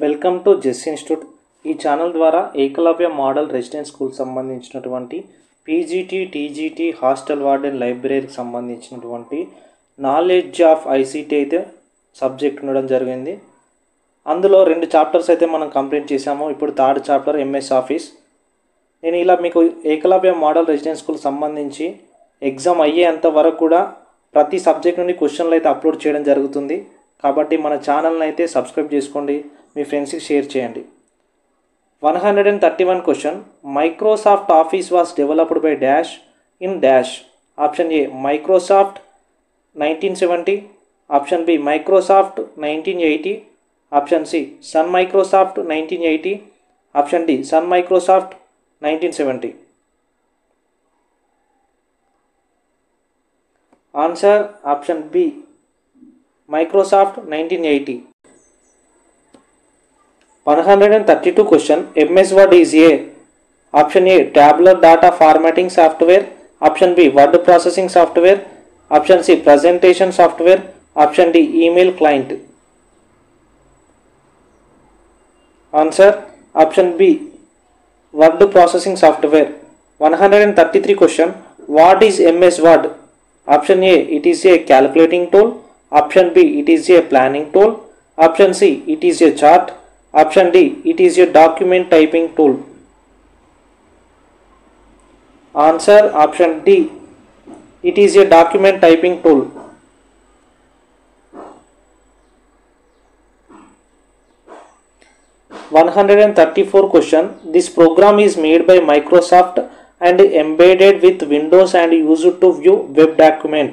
Welcome to జెస్ institute. ఈ channel ద్వారా ఏకలవ్య మోడల్ రెసిడెన్స్ స్కూల్ సంబంధించినటువంటి పీజీటీ, టీజీటీ, హాస్టల్ వార్డెన్, లైబ్రరీకి సంబంధించినటువంటి నాలెడ్జ్ ఆఫ్ ఐసీటీ అయితే సబ్జెక్ట్ ఉండడం జరిగింది. అందులో 2 చాప్టర్స్ అయితే మనం కంప్లీట్ చేసాము. ఇప్పుడు 3rd చాప్టర్ ఎంఎస్ ఆఫీస్. నేను ఇలా మీకు ఏకలవ్య మోడల్ రెసిడెన్స్ స్కూల్ సంబంధించి ఎగ్జామ్ అయ్యేంత వరకు కూడా ప్రతి సబ్జెక్ట్ నుండి క్వశ్చన్లు అయితే అప్లోడ్ చేయడం జరుగుతుంది. కాబట్టి మన ఛానల్ని అయితే సబ్స్క్రైబ్ చేసుకోండి, మీ ఫ్రెండ్స్కి షేర్ చేయండి. 131 question. Microsoft Office was developed by dash in dash. Option A Microsoft 1970, option B Microsoft 1980, option C Sun Microsoft 1980, option D Sun Microsoft 1970. Answer option B Microsoft 1980. 132 question. MS Word is a option A tabular data formatting software, option B word processing software, option C presentation software, option D email client. Answer option B word processing software. 133 question. What is MS Word? Option A it is a calculating tool, option B it is a planning tool, option C it is a chart, option D it is a document typing tool. Answer option D it is a document typing tool. 134 question. This program is made by Microsoft and embedded with Windows and used to view web document.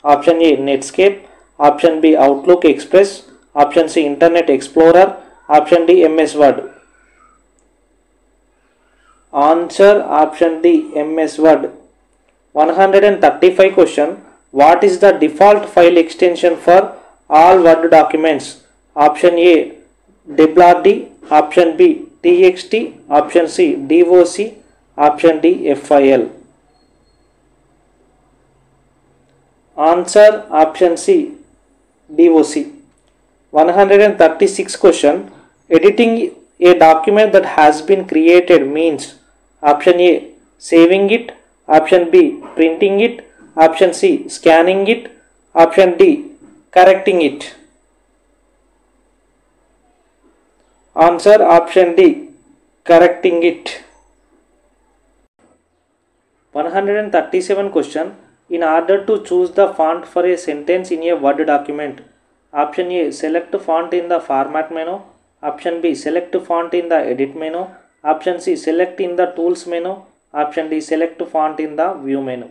Option A Netscape, option B Outlook Express, option C Internet Explorer, option D MS Word. Answer option D MS Word. 135 question. What is the default file extension for all Word documents? Option A WD, option B TXT, option C DOC, option D FIL. Answer option C DOC. 136 question. Editing a document that has been created means. Option A saving it, option B printing it, option C scanning it, option D correcting it. Answer option D correcting it. 137 question. In order to choose the font for a sentence in a Word document, option A select font in the format menu, option B select font in the edit menu, option C select in the tools menu, option D select font in the view menu.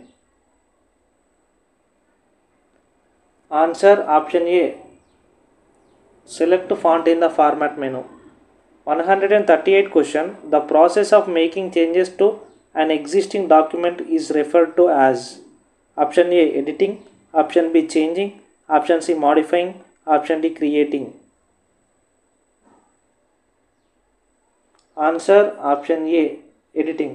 Answer option A select font in the format menu. 138 question. The process of making changes to an existing document is referred to as. Option A editing, option B changing, option C modifying, option D creating. Answer option A editing.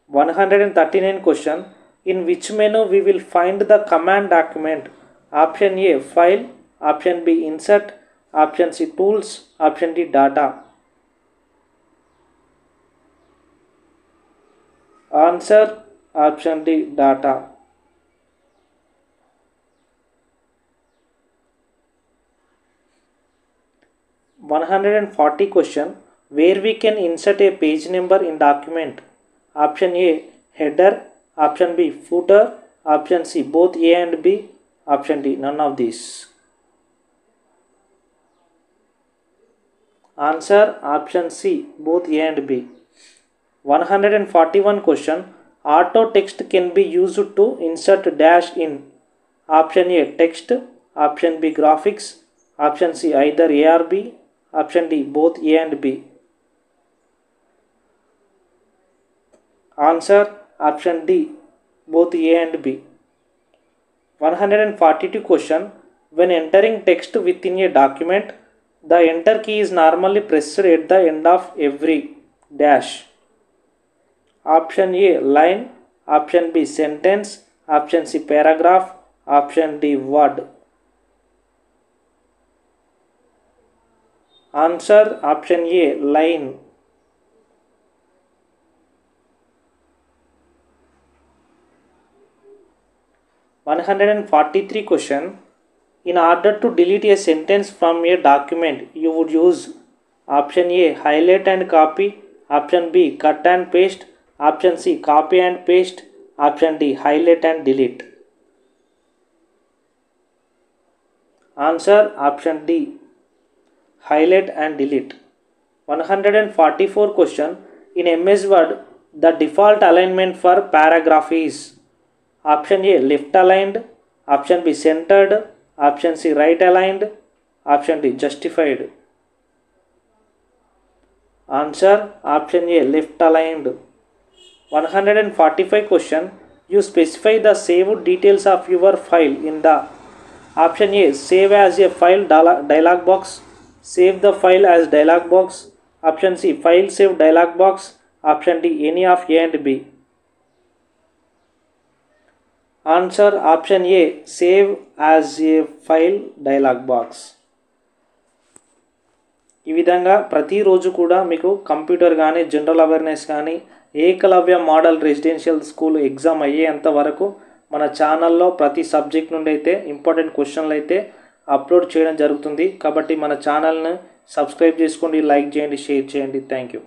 139 question. In which menu we will find the command document? Option A file, option B insert, option C tools, option D data. Answer option D data. 140 question. Where we can insert a page number in document? Option A header, option B footer, option C both A and B, option D none of these. Answer option C both A and B. 141 question. Auto text can be used to insert dash in. Option A text, option B graphics, option C either A or B, option D both A and B. Answer option D both A and B. 142 question. When entering text within a document, the enter key is normally pressed at the end of every dash. Option A line, option B sentence, option C paragraph, option D word. Answer option A line. 143 question. In order to delete a sentence from a document, you would use option A highlight and copy, option B cut and paste, option C copy and paste, option D highlight and delete. Answer option D highlight and delete. 144 question. In MS Word, the default alignment for paragraph is option A left aligned, option B centered, option C right aligned, option D justified. Answer option A left aligned. 145 question. You specify the saved details of your file in the option A save as a file dialog box, save the file as dialog box, option C file save dialog box, option D any of A and B. Answer option A save as a file dialog box. ఈ విధంగా ప్రతిరోజు కూడా మీకు computer కానీ general awareness కానీ Eklavya model residential school exam అయ్యేంత వరకు మన ఛానల్లో ప్రతి సబ్జెక్ట్ నుండి అయితే ఇంపార్టెంట్ క్వశ్చన్లు అయితే అప్లోడ్ చేయడం జరుగుతుంది. కాబట్టి మన ఛానల్ని సబ్స్క్రైబ్ చేసుకోండి, లైక్ చేయండి, షేర్ చేయండి. Thank you.